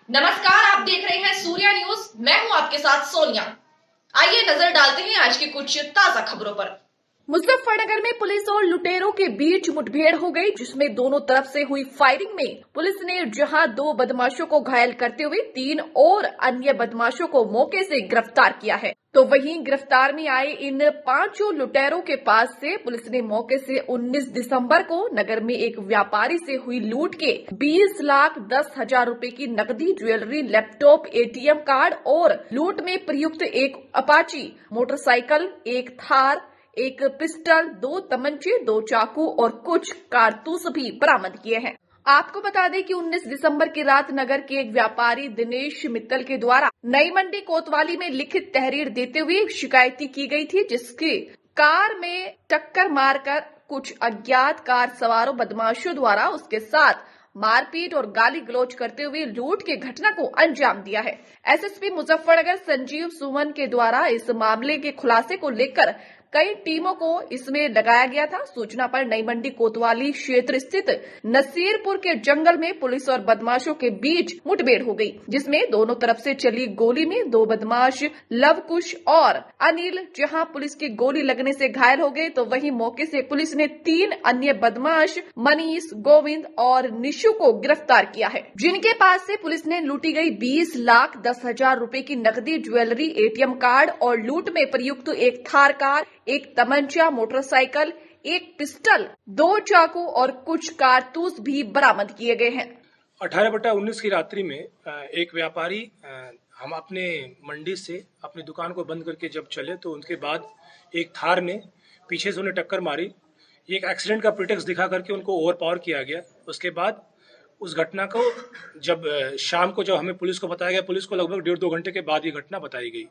नमस्कार, आप देख रहे हैं सूर्या न्यूज। मैं हूं आपके साथ सोनिया। आइए नजर डालते हैं आज की कुछ ताजा खबरों पर। मुजफ्फरनगर में पुलिस और लुटेरों के बीच मुठभेड़ हो गई, जिसमें दोनों तरफ से हुई फायरिंग में पुलिस ने जहां 2 बदमाशों को घायल करते हुए 3 और अन्य बदमाशों को मौके से गिरफ्तार किया है। तो वहीं गिरफ्तार में आए इन 5 लुटेरों के पास से पुलिस ने मौके से 19 दिसंबर को नगर में एक व्यापारी से हुई लूट के 20,10,000 रुपए की नकदी, ज्वेलरी, लैपटॉप, एटीएम कार्ड और लूट में प्रयुक्त एक अपाची मोटरसाइकिल, एक थार, एक पिस्टल, 2 तमंचे, 2 चाकू और कुछ कारतूस भी बरामद किए हैं। आपको बता दें कि 19 दिसंबर की रात नगर के एक व्यापारी दिनेश मित्तल के द्वारा नई मंडी कोतवाली में लिखित तहरीर देते हुए शिकायती की गई थी, जिसके कार में टक्कर मारकर कुछ अज्ञात कार सवारों बदमाशों द्वारा उसके साथ मारपीट और गाली गलौज करते हुए लूट के घटना को अंजाम दिया है। एसएसपी मुजफ्फरनगर संजीव सुमन के द्वारा इस मामले के खुलासे को लेकर कई टीमों को इसमें लगाया गया था। सूचना पर नई मंडी कोतवाली क्षेत्र स्थित नसीरपुर के जंगल में पुलिस और बदमाशों के बीच मुठभेड़ हो गई, जिसमें दोनों तरफ से चली गोली में 2 बदमाश लवकुश और अनिल जहां पुलिस की गोली लगने से घायल हो गए, तो वहीं मौके से पुलिस ने 3 अन्य बदमाश मनीष, गोविंद और निशु को गिरफ्तार किया है, जिनके पास से पुलिस ने लूटी गई 20,10,000 रुपए की नकदी, ज्वेलरी, एटीएम कार्ड और लूट में प्रयुक्त एक थार कार, एक तमंचा, मोटरसाइकिल, एक पिस्टल, 2 चाकू और कुछ कारतूस भी बरामद किए गए हैं। 18/19 की रात्रि में एक व्यापारी हम अपने मंडी से अपनी दुकान को बंद करके जब चले तो उनके बाद एक थार ने पीछे से उन्हें टक्कर मारी। एक एक्सीडेंट का प्रिटेक्स दिखा करके उनको ओवरपावर किया गया। उसके बाद उस घटना को जब शाम को जब हमें पुलिस को बताया गया, पुलिस को लगभग 1.5-2 घंटे के बाद ये घटना बताई गई।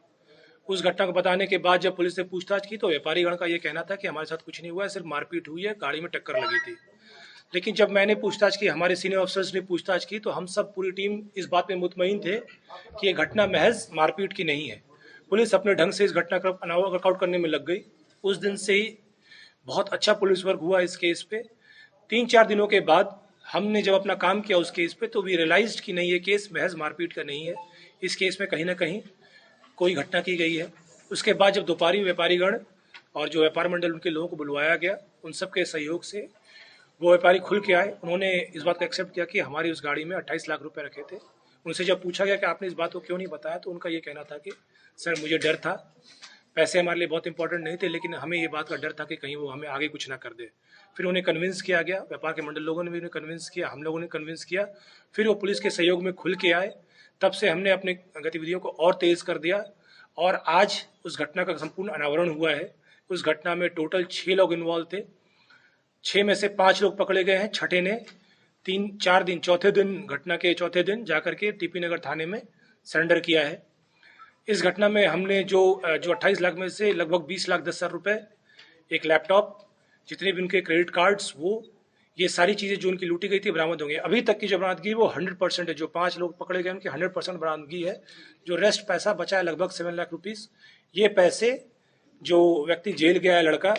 उस घटना को बताने के बाद जब पुलिस ने पूछताछ की तो व्यापारी गण का ये कहना था कि हमारे साथ कुछ नहीं हुआ है, सिर्फ मारपीट हुई है, गाड़ी में टक्कर लगी थी। लेकिन जब मैंने पूछताछ की, हमारे सीनियर अफसर्स ने पूछताछ की, तो हम सब पूरी टीम इस बात में मुतमईन थे कि ये घटना महज मारपीट की नहीं है। पुलिस अपने ढंग से इस घटना का वर्कआउट करने में लग गई। उस दिन से ही बहुत अच्छा पुलिस वर्क हुआ इस केस पे। 3-4 दिनों के बाद हमने जब अपना काम किया उस केस पे तो वी रियलाइज्ड कि नहीं, ये केस महज मारपीट का नहीं है, इस केस में कहीं ना कहीं कोई घटना की गई है। उसके बाद जब दोपहरी व्यापारीगण और जो व्यापार मंडल उनके लोगों को बुलवाया गया, उन सब के सहयोग से वो व्यापारी खुल के आए। उन्होंने इस बात को एक्सेप्ट किया कि हमारी उस गाड़ी में 28 लाख रुपए रखे थे। उनसे जब पूछा गया कि आपने इस बात को क्यों नहीं बताया, तो उनका ये कहना था कि सर मुझे डर था, पैसे हमारे लिए बहुत इंपॉर्टेंट नहीं थे, लेकिन हमें ये बात का डर था कि कहीं वो हमें आगे कुछ ना कर दे। फिर उन्हें कन्विंस किया गया, व्यापार के मंडल लोगों ने भी उन्हें कन्विंस किया, हम लोगों ने कन्विंस किया। फिर वो पुलिस के सहयोग में खुल के आए। तब से हमने अपनी गतिविधियों को और तेज कर दिया और आज उस घटना का संपूर्ण अनावरण हुआ है। उस घटना में टोटल 6 लोग इन्वॉल्व थे। 6 में से 5 लोग पकड़े गए हैं। छठे ने 3-4 दिन, चौथे दिन, घटना के चौथे दिन जाकर के टीपी नगर थाने में सरेंडर किया है। इस घटना में हमने जो 28 लाख में से लगभग 20,10,000 रुपए, एक लैपटॉप, जितने भी उनके क्रेडिट कार्ड्स, वो ये सारी चीज़ें जो उनकी लूटी गई थी बरामद होंगी। अभी तक की जो बरामदगी वो 100% है। जो 5 लोग पकड़े गए उनकी 100% बरामदगी है। जो रेस्ट पैसा बचा है लगभग 7 लाख रुपीस, ये पैसे जो व्यक्ति जेल गया है लड़का,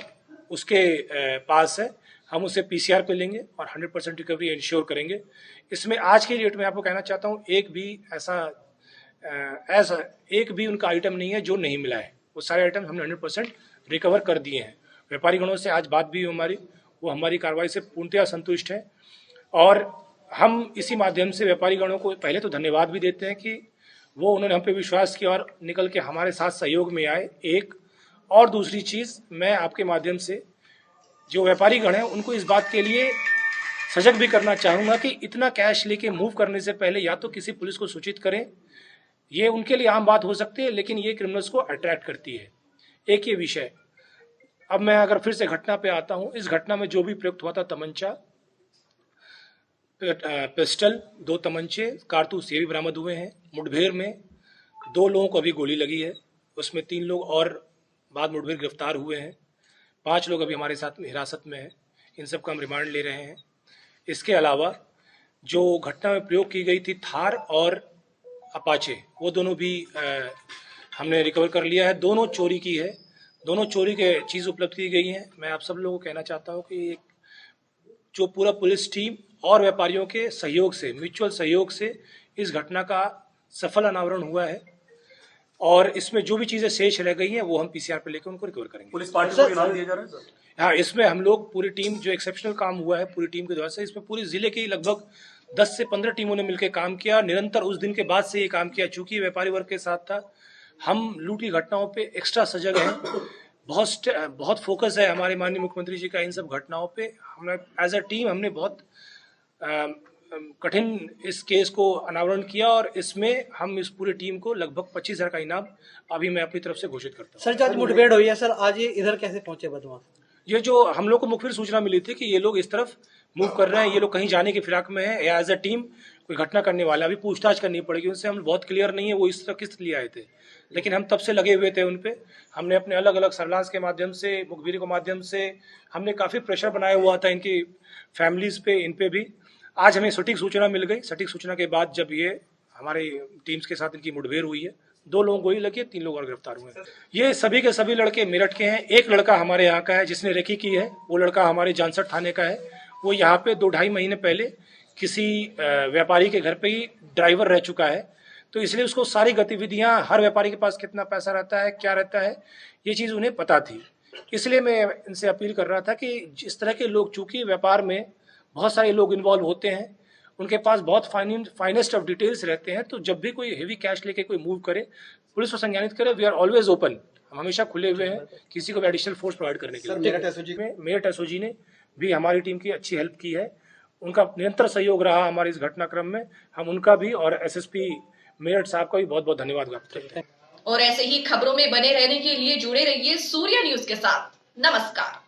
उसके पास है। हम उसे पीसीआर पे लेंगे और 100% रिकवरी इंश्योर करेंगे। इसमें आज की डेट में आपको कहना चाहता हूँ, एक भी उनका आइटम नहीं है जो नहीं मिला है। वो सारे आइटम हमने 100% रिकवर कर दिए हैं। व्यापारी गणों से आज बात भी हमारी, वो हमारी कार्रवाई से पूर्णतया संतुष्ट है और हम इसी माध्यम से व्यापारी गणों को पहले तो धन्यवाद भी देते हैं कि वो उन्होंने हम पे विश्वास किया और निकल के हमारे साथ सहयोग में आए। एक और दूसरी चीज़, मैं आपके माध्यम से जो व्यापारी गण हैं उनको इस बात के लिए सजग भी करना चाहूँगा कि इतना कैश लेके मूव करने से पहले या तो किसी पुलिस को सूचित करें। ये उनके लिए आम बात हो सकती है, लेकिन ये क्रिमिनल्स को अट्रैक्ट करती है। एक ये विषय। अब मैं अगर फिर से घटना पे आता हूँ, इस घटना में जो भी प्रयुक्त हुआ था, तमंचा, पिस्टल, 2 तमंचे, कारतूस, ये भी बरामद हुए हैं। मुठभेड़ में 2 लोगों को अभी गोली लगी है, उसमें 3 लोग और बाद मुठभेड़ गिरफ्तार हुए हैं। 5 लोग अभी हमारे साथ हिरासत में हैं। इन सब का हम रिमांड ले रहे हैं। इसके अलावा जो घटना में प्रयोग की गई थी थार और अपाचे, वो दोनों भी हमने रिकवर कर लिया है। दोनों चोरी की है, दोनों चोरी के चीज़ उपलब्ध की गई हैं। मैं आप सब लोगों को कहना चाहता हूँ कि जो पूरा पुलिस टीम और व्यापारियों के सहयोग से, म्यूचुअल सहयोग से इस घटना का सफल अनावरण हुआ है और इसमें जो भी चीजें शेष रह गई हैं वो हम पीसीआर पे लेकर उनको रिकवर करेंगे। पुलिस पार्टी को इनाम दिया जा रहा है सर? हाँ, इसमें हम लोग पूरी टीम, जो एक्सेप्शनल काम हुआ है पूरी टीम के द्वारा से, इसमें पूरी जिले की लगभग 10 से 15 टीमों ने मिलकर काम किया। निरंतर उस दिन के बाद से ये काम किया, चूंकि व्यापारी वर्ग के साथ था। हम लूट की घटनाओं पे एक्स्ट्रा सजग हैं, बहुत फोकस है हमारे माननीय मुख्यमंत्री जी का इन सब घटनाओं पे। हमने एज अ टीम हमने बहुत कठिन इस केस को अनावरण किया और इसमें हम इस पूरी टीम को लगभग 25,000 का इनाम अभी मैं अपनी तरफ से घोषित करता हूँ। सर, आज मुठभेड़ हुई है सर, आज ये इधर कैसे पहुंचे बदमाश? ये जो हम लोग को मुखबिर सूचना मिली थी कि ये लोग इस तरफ मूव कर रहे हैं, ये लोग कहीं जाने की फिराक में है या एज अ टीम कोई घटना करने वाला। अभी पूछताछ करनी पड़ेगी उनसे, हम बहुत क्लियर नहीं है वो इस तरफ किस लिए आए थे, लेकिन हम तब से लगे हुए थे उन पे। हमने अपने अलग अलग सर्विलांस के माध्यम से, मुखबिरी के माध्यम से हमने काफी प्रेशर बनाया हुआ था इनकी फैमिलीज पे, इन पे भी। आज हमें सटीक सूचना मिल गई। सटीक सूचना के बाद जब ये हमारे टीम्स के साथ इनकी मुठभेड़ हुई है, 2 लोगों गोली लगी है, 3 लोग और गिरफ्तार हुए हैं। ये सभी के सभी लड़के मेरठ के हैं। एक लड़का हमारे यहाँ का है जिसने रेकी की है, वो लड़का हमारे जानसठ थाने का है। वो यहाँ पे 2-2.5 महीने पहले किसी व्यापारी के घर पे ही ड्राइवर रह चुका है, तो इसलिए उसको सारी गतिविधियां, हर व्यापारी के पास कितना पैसा रहता है, क्या रहता है, ये चीज उन्हें पता थी। इसलिए मैं इनसे अपील कर रहा था कि जिस तरह के लोग, चूंकि व्यापार में बहुत सारे लोग इन्वॉल्व होते हैं, उनके पास बहुत फाइनेस्ट ऑफ डिटेल्स रहते हैं, तो जब भी कोई हेवी कैश लेके कोई मूव करे, पुलिस को संज्ञानित करे। वी आर ऑलवेज ओपन, हम हमेशा खुले हुए हैं किसी को भी एडिशनल फोर्स प्रोवाइड करने के लिए। मेरठ एसओजी ने भी हमारी टीम की अच्छी हेल्प की है, उनका निरंतर सहयोग रहा हमारे इस घटनाक्रम में। हम उनका भी और एसएसपी मेरठ साहब का भी बहुत बहुत धन्यवाद ज्ञापित करते हैं। और ऐसे ही खबरों में बने रहने के लिए जुड़े रहिए सूर्या न्यूज के साथ। नमस्कार।